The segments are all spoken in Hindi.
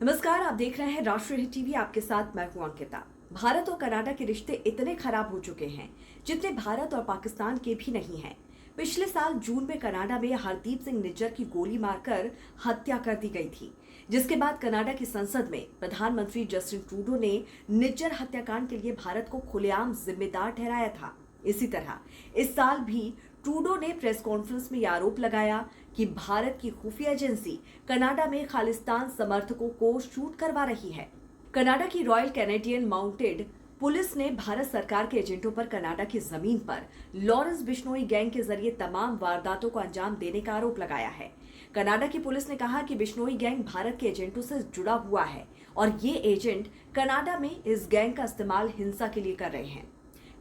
नमस्कार, आप देख रहे हैं राष्ट्रीय हिट टीवी। आपके साथ मैं हूं अंकिता। भारत और कनाडा के रिश्ते इतने खराब हो चुके हैं जितने भारत और पाकिस्तान के भी नहीं हैं। पिछले साल जून में कनाडा में हरदीप सिंह निज्जर की गोली मारकर हत्या कर दी गई थी, जिसके बाद कनाडा की संसद में प्रधानमंत्री जस्टिन ट्रूडो ने निज्जर हत्याकांड के लिए भारत को खुलेआम जिम्मेदार ठहराया था। इसी तरह इस साल भी ट्रूडो ने प्रेस कॉन्फ्रेंस में यह आरोप लगाया कि भारत की खुफिया एजेंसी कनाडा में खालिस्तान समर्थकों को शूट करवा रही है। कनाडा की रॉयल कैनेडियन माउंटेड पुलिस ने भारत सरकार के एजेंटों पर कनाडा की जमीन पर लॉरेंस बिश्नोई गैंग के जरिए तमाम वारदातों को अंजाम देने का आरोप लगाया है। कनाडा की पुलिस ने कहा कि बिश्नोई गैंग भारत के एजेंटों से जुड़ा हुआ है और ये एजेंट कनाडा में इस गैंग का इस्तेमाल हिंसा के लिए कर रहे हैं।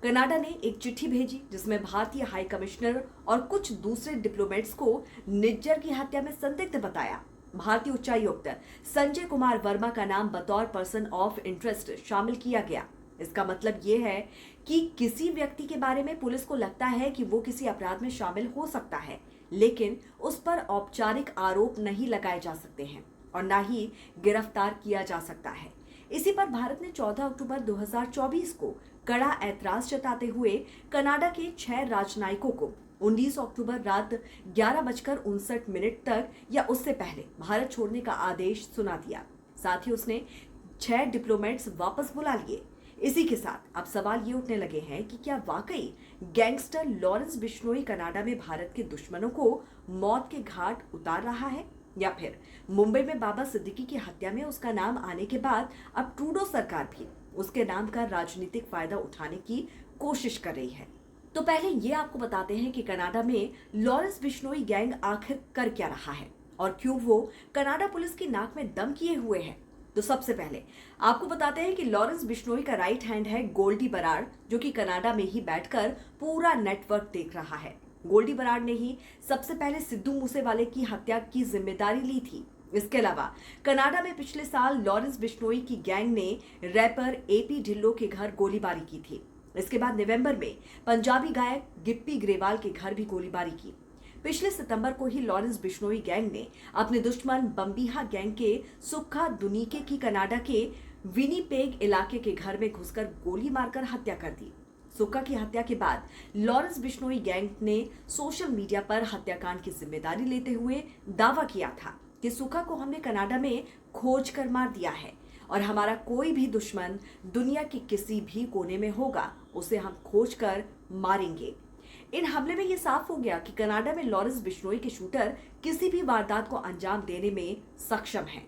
कनाडा ने एक चिट्ठी भेजी जिसमें भारतीय हाई कमिश्नर और कुछ दूसरे डिप्लोमेट्स को निज्जर की हत्या में संदिग्ध बताया। भारतीय उच्चायुक्त संजय कुमार वर्मा का नाम बतौर पर्सन ऑफ इंटरेस्ट शामिल किया गया। इसका मतलब ये है कि किसी व्यक्ति के बारे में पुलिस को लगता है कि वो किसी अपराध में शामिल हो सकता है, लेकिन उस पर औपचारिक आरोप नहीं लगाए जा सकते हैं और न ही गिरफ्तार किया जा सकता है। इसी पर भारत ने 14 अक्टूबर 2024 को कड़ा ऐतराज जताते हुए कनाडा के 6 राजनयिकों को 19 अक्टूबर रात 11:59 तक या उससे पहले भारत छोड़ने का आदेश सुना दिया। साथ ही उसने 6 डिप्लोमेट्स वापस बुला लिए। इसी के साथ अब सवाल ये उठने लगे हैं कि क्या वाकई गैंगस्टर लॉरेंस बिश्नोई कनाडा में भारत के दुश्मनों को मौत के घाट उतार रहा है, या फिर मुंबई में बाबा सिद्दीकी की हत्या में उसका नाम आने के बाद अब ट्रूडो सरकार भी उसके नाम का राजनीतिक फायदा उठाने की कोशिश कर रही है। तो पहले ये आपको बताते हैं कि कनाडा में लॉरेंस बिश्नोई गैंग आखिर कर क्या रहा है और क्यों वो कनाडा पुलिस की नाक में दम किए हुए है। तो सबसे पहले आपको बताते हैं कि लॉरेंस बिश्नोई का राइट हैंड है गोल्डी बराड़, जो कि कनाडा में ही बैठकर पूरा नेटवर्क देख रहा है। गोल्डी बराड़ ने ही सबसे पहले सिद्धू मूसेवाले की हत्या की जिम्मेदारी ली थी। इसके अलावा कनाडा में पिछले साल लॉरेंस बिश्नोई की गैंग ने रैपर एपी ढिल्लो के घर गोलीबारी की थी। इसके बाद नवंबर में पंजाबी गायक गिप्पी ग्रेवाल के घर भी गोलीबारी की। पिछले सितंबर को ही लॉरेंस बिश्नोई गैंग ने अपने दुश्मन बम्बीहा गैंग के सुक्खा दुनीके की कनाडा के विनीपेग इलाके के घर में घुसकर गोली मारकर हत्या कर दी। सुक्का की हत्या के बाद लॉरेंस बिश्नोई गैंग ने सोशल मीडिया पर हत्याकांड की जिम्मेदारी लेते हुए दावा किया था कि सुक्का को हमने कनाडा में खोज कर मार दिया है और हमारा कोई भी दुश्मन दुनिया के किसी भी कोने में होगा उसे हम खोज कर मारेंगे। इन हमले में यह साफ हो गया कि कनाडा में लॉरेंस बिश्नोई के शूटर किसी भी वारदात को अंजाम देने में सक्षम हैं।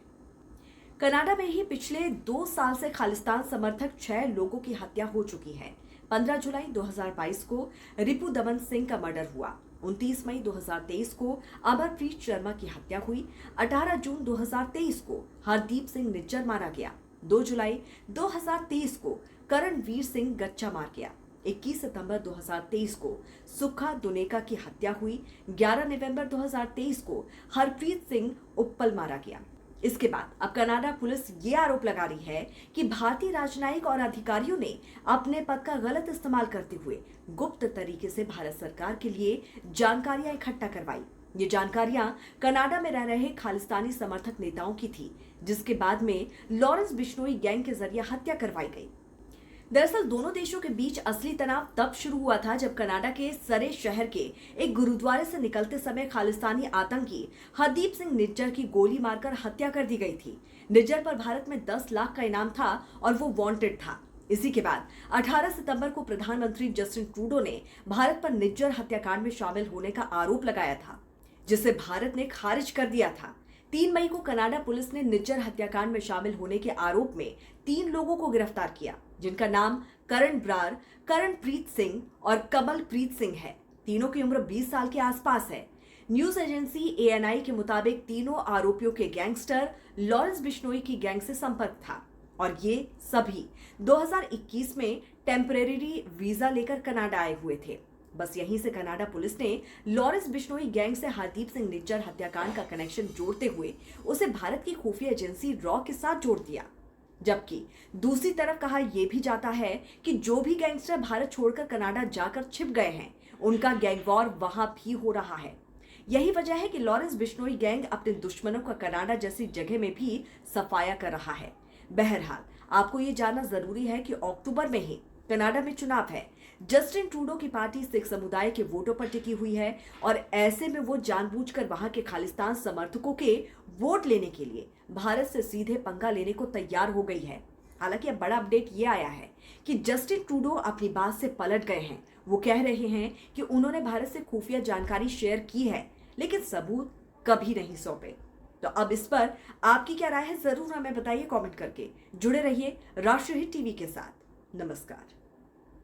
कनाडा में ही पिछले 2 साल से खालिस्तान समर्थक 6 लोगों की हत्या हो चुकी है। 15 जुलाई 2022 को रिपु दमन सिंह का मर्डर हुआ। 29 मई 2023 को अमरप्रीत शर्मा की हत्या हुई। 18 जून 2023 को हरदीप सिंह निज्जर मारा गया। 2 जुलाई 2023 को करणवीर सिंह गच्चा मार गया। 21 सितंबर 2023 को सुक्खा दुनेका की हत्या हुई। 11 नवंबर 2023 को हरप्रीत सिंह उप्पल मारा गया। इसके बाद अब कनाडा पुलिस ये आरोप लगा रही है कि भारतीय राजनयिक और अधिकारियों ने अपने पद का गलत इस्तेमाल करते हुए गुप्त तरीके से भारत सरकार के लिए जानकारियां इकट्ठा करवाई। ये जानकारियां कनाडा में रह रहे खालिस्तानी समर्थक नेताओं की थी, जिसके बाद में लॉरेंस बिश्नोई गैंग के जरिए हत्या करवाई गई। दरअसल दोनों देशों के बीच असली तनाव तब शुरू हुआ था जब कनाडा के सरे शहर के एक गुरुद्वारे से निकलते समय खालिस्तानी आतंकी हरदीप सिंह निज्जर की गोली मारकर हत्या कर दी गई थी। निज्जर पर भारत में 10 लाख का इनाम था और वो वांटेड था। इसी के बाद 18 सितंबर को प्रधानमंत्री जस्टिन ट्रूडो ने भारत पर निज्जर हत्याकांड में शामिल होने का आरोप लगाया था, जिसे भारत ने खारिज कर दिया था। 3 मई को कनाडा पुलिस ने निज्जर हत्याकांड में शामिल होने के आरोप में 3 लोगों को गिरफ्तार किया, जिनका नाम करण ब्रार, करणप्रीत सिंह और कमलप्रीत सिंह है। तीनों की उम्र 20 साल के आसपास है। न्यूज एजेंसी एएनआई के मुताबिक तीनों आरोपियों के गैंगस्टर लॉरेंस बिश्नोई की गैंग से संपर्क था और ये सभी 2021 में टेम्परेरी वीजा लेकर कनाडा आए हुए थे। बस यहीं से कनाडा पुलिस ने लॉरेंस बिश्नोई गैंग से हरदीप सिंह निज्जर हत्याकांड का कनेक्शन जोड़ते हुए उसे भारत की खुफिया एजेंसी रॉ के साथ जोड़ दिया। जबकि दूसरी तरफ कहा यह भी जाता है कि जो भी गैंगस्टर भारत छोड़कर कनाडा जाकर छिप गए हैं, उनका गैंग वॉर वहां भी हो रहा है। यही वजह है कि लॉरेंस बिश्नोई गैंग अपने दुश्मनों का कनाडा जैसी जगह में भी सफाया कर रहा है। बहरहाल, आपको ये जानना जरूरी है कि अक्टूबर में ही कनाडा में चुनाव है। जस्टिन ट्रूडो की पार्टी सिख समुदाय के वोटों पर टिकी हुई है और ऐसे में वो जानबूझकर वहां के खालिस्तान समर्थकों के वोट लेने के लिए भारत से सीधे पंगा लेने को तैयार हो गई है। हालांकि अब बड़ा अपडेट ये आया है कि जस्टिन ट्रूडो अपनी बात से पलट गए हैं। वो कह रहे हैं कि उन्होंने भारत से खुफिया जानकारी शेयर की है, लेकिन सबूत कभी नहीं सौंपे। तो अब इस पर आपकी क्या राय है, जरूर हमें बताइए कमेंट करके। जुड़े रहिए राष्ट्रहित टीवी के साथ। नमस्कार।